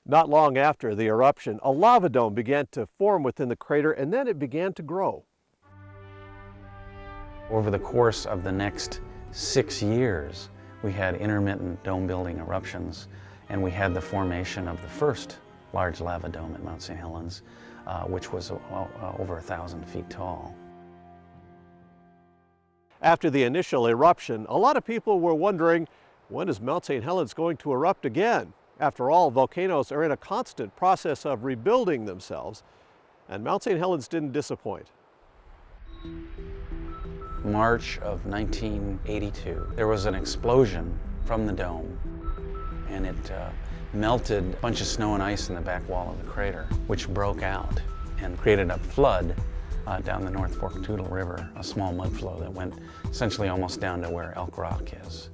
Not long after the eruption, a lava dome began to form within the crater, and then it began to grow. Over the course of the next 6 years, we had intermittent dome-building eruptions, and we had the formation of the first large lava dome at Mount St. Helens, which was over 1,000 feet tall. After the initial eruption, a lot of people were wondering, when is Mount St. Helens going to erupt again? After all, volcanoes are in a constant process of rebuilding themselves, and Mount St. Helens didn't disappoint. March of 1982, there was an explosion from the dome, and it melted a bunch of snow and ice in the back wall of the crater, which broke out and created a flood down the North Fork Toutle River, a small mud flow that went essentially almost down to where Elk Rock is.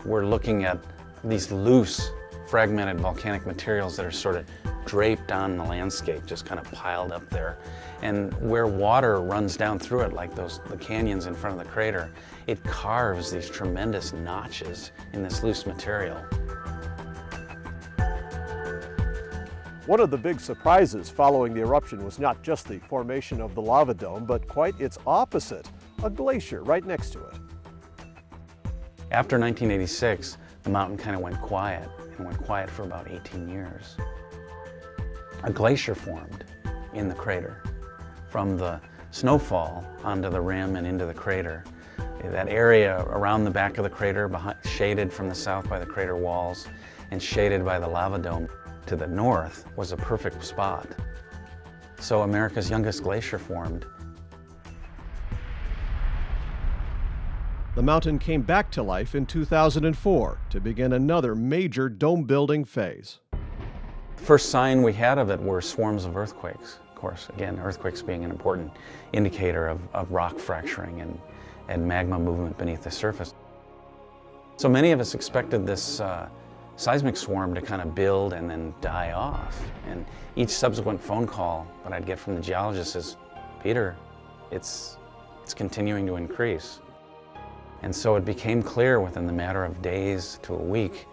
We're looking at these loose, fragmented volcanic materials that are sort of draped on the landscape, just kind of piled up there. And where water runs down through it, like the canyons in front of the crater, it carves these tremendous notches in this loose material. One of the big surprises following the eruption was not just the formation of the lava dome, but quite its opposite, a glacier right next to it. After 1986, the mountain kind of went quiet, and went quiet for about 18 years. A glacier formed in the crater from the snowfall onto the rim and into the crater. That area around the back of the crater, shaded from the south by the crater walls and shaded by the lava dome to the north, was a perfect spot. So America's youngest glacier formed. The mountain came back to life in 2004 to begin another major dome-building phase. The first sign we had of it were swarms of earthquakes. Of course, again, earthquakes being an important indicator of rock fracturing and magma movement beneath the surface. So many of us expected this seismic swarm to kind of build and then die off. And each subsequent phone call that I'd get from the geologist is, Peter, it's continuing to increase. And so it became clear within the matter of days to a week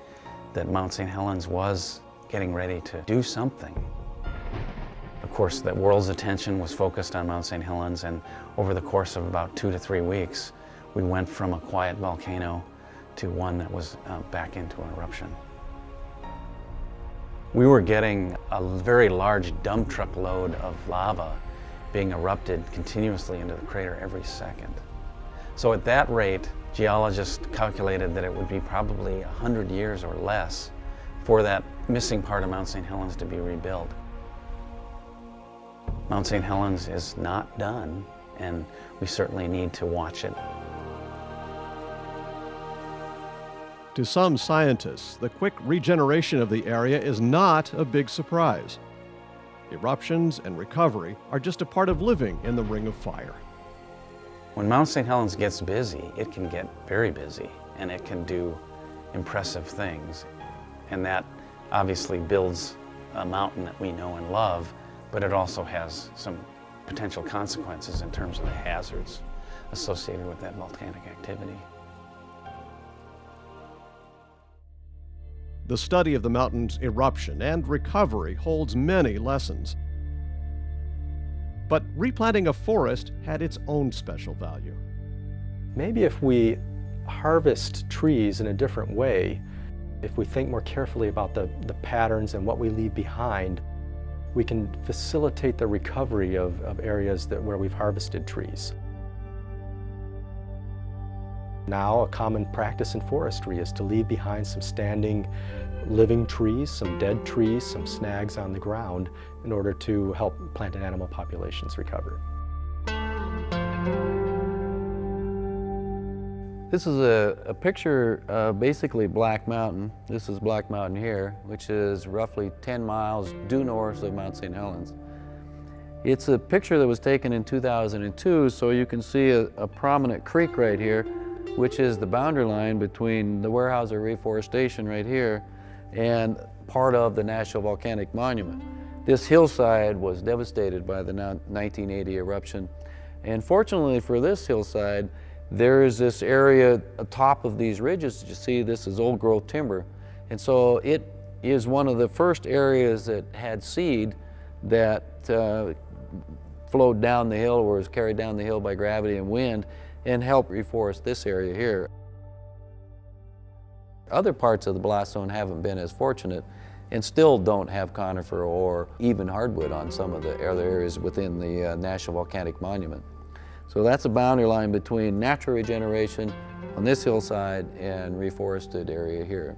that Mount St. Helens was getting ready to do something. Of course, the world's attention was focused on Mount St. Helens, and over the course of about 2 to 3 weeks, we went from a quiet volcano to one that was back into an eruption. We were getting a very large dump truck load of lava being erupted continuously into the crater every second. So at that rate, geologists calculated that it would be probably 100 years or less for that missing part of Mount St. Helens to be rebuilt. Mount St. Helens is not done, and we certainly need to watch it. To some scientists, the quick regeneration of the area is not a big surprise. Eruptions and recovery are just a part of living in the Ring of Fire. When Mount St. Helens gets busy, it can get very busy, and it can do impressive things. And that obviously builds a mountain that we know and love, but it also has some potential consequences in terms of the hazards associated with that volcanic activity. The study of the mountain's eruption and recovery holds many lessons. But replanting a forest had its own special value. Maybe if we harvest trees in a different way, if we think more carefully about the patterns and what we leave behind, we can facilitate the recovery of areas where we've harvested trees. Now, a common practice in forestry is to leave behind some standing living trees, some dead trees, some snags on the ground in order to help plant and animal populations recover. This is a picture of basically Black Mountain. This is Black Mountain here, which is roughly 10 miles due north of Mount St. Helens. It's a picture that was taken in 2002, so you can see a prominent creek right here, which is the boundary line between the Weyerhaeuser Reforestation right here and part of the National Volcanic Monument. This hillside was devastated by the 1980 eruption, and fortunately for this hillside, there is this area atop of these ridges that you see. This is old growth timber, And so it is one of the first areas that had seed that flowed down the hill or was carried down the hill by gravity and wind and helped reforest this area here. Other parts of the blast zone haven't been as fortunate and still don't have conifer or even hardwood on some of the other areas within the National Volcanic Monument. So that's a boundary line between natural regeneration on this hillside and reforested area here.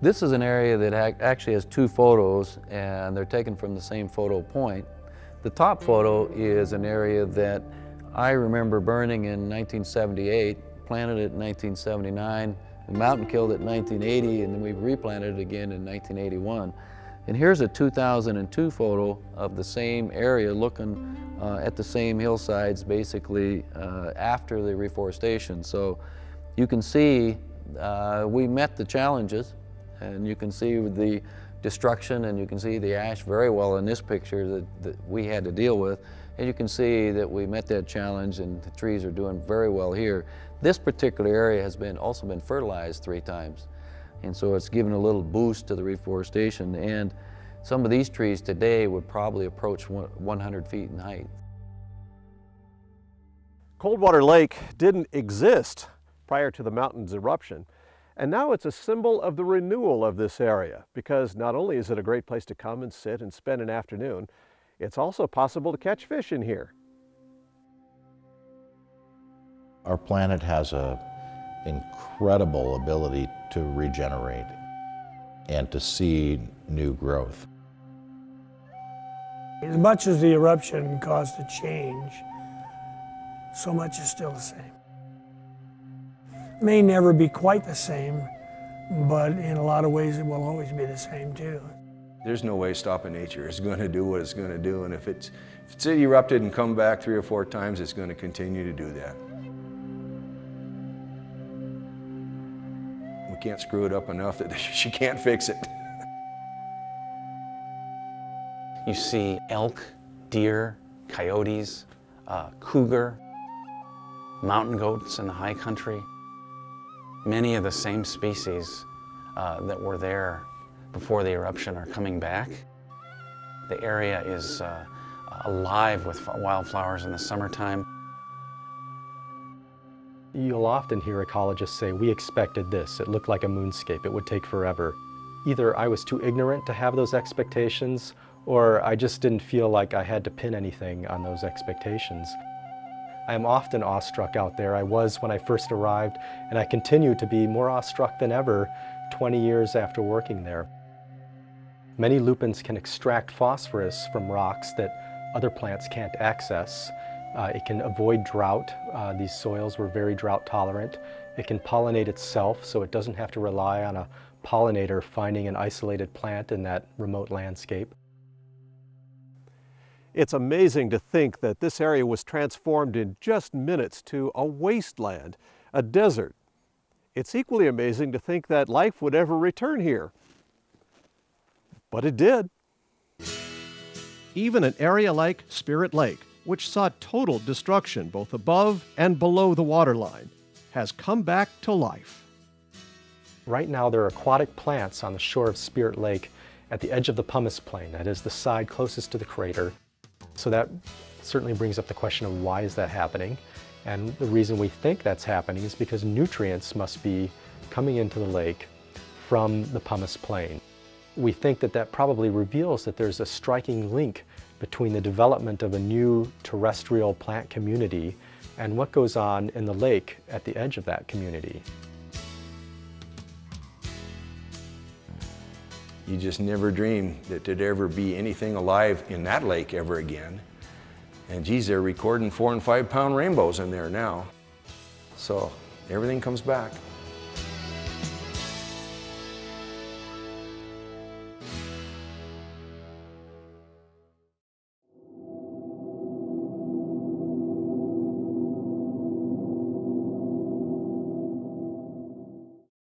This is an area that actually has two photos, and they're taken from the same photo point. The top photo is an area that I remember burning in 1978, planted it in 1979, the mountain killed it in 1980, and then we replanted it again in 1981. And here's a 2002 photo of the same area looking at the same hillsides basically after the reforestation. So you can see we met the challenges, and you can see the destruction and you can see the ash very well in this picture that we had to deal with. And you can see that we met that challenge and the trees are doing very well here. This particular area has also been fertilized 3 times. And so it's given a little boost to the reforestation, and some of these trees today would probably approach 100 feet in height. Coldwater Lake didn't exist prior to the mountain's eruption, and now it's a symbol of the renewal of this area, because not only is it a great place to come and sit and spend an afternoon, it's also possible to catch fish in here. Our planet has an incredible ability to regenerate and to seed new growth. As much as the eruption caused a change, so much is still the same. It may never be quite the same, but in a lot of ways it will always be the same too. There's no way stopping nature. It's going to do what it's going to do, and if it's erupted and come back 3 or 4 times, it's going to continue to do that. We can't screw it up enough that she can't fix it. You see elk, deer, coyotes, cougar, mountain goats in the high country. Many of the same species that were there before the eruption are coming back. The area is alive with wildflowers in the summertime. You'll often hear ecologists say, we expected this, it looked like a moonscape, it would take forever. Either I was too ignorant to have those expectations, or I just didn't feel like I had to pin anything on those expectations. I am often awestruck out there. I was when I first arrived, and I continue to be more awestruck than ever 20 years after working there. Many lupins can extract phosphorus from rocks that other plants can't access. It can avoid drought. These soils were very drought tolerant. It can pollinate itself, so it doesn't have to rely on a pollinator finding an isolated plant in that remote landscape. It's amazing to think that this area was transformed in just minutes to a wasteland, a desert. It's equally amazing to think that life would ever return here. But it did. Even an area like Spirit Lake, which saw total destruction both above and below the waterline, has come back to life. Right now there are aquatic plants on the shore of Spirit Lake at the edge of the pumice plain, that is the side closest to the crater. So that certainly brings up the question of why is that happening? And the reason we think that's happening is because nutrients must be coming into the lake from the pumice plain. We think that that probably reveals that there's a striking link between the development of a new terrestrial plant community and what goes on in the lake at the edge of that community. You just never dreamed that there'd ever be anything alive in that lake ever again. And geez, they're recording 4- and 5-pound rainbows in there now. So everything comes back.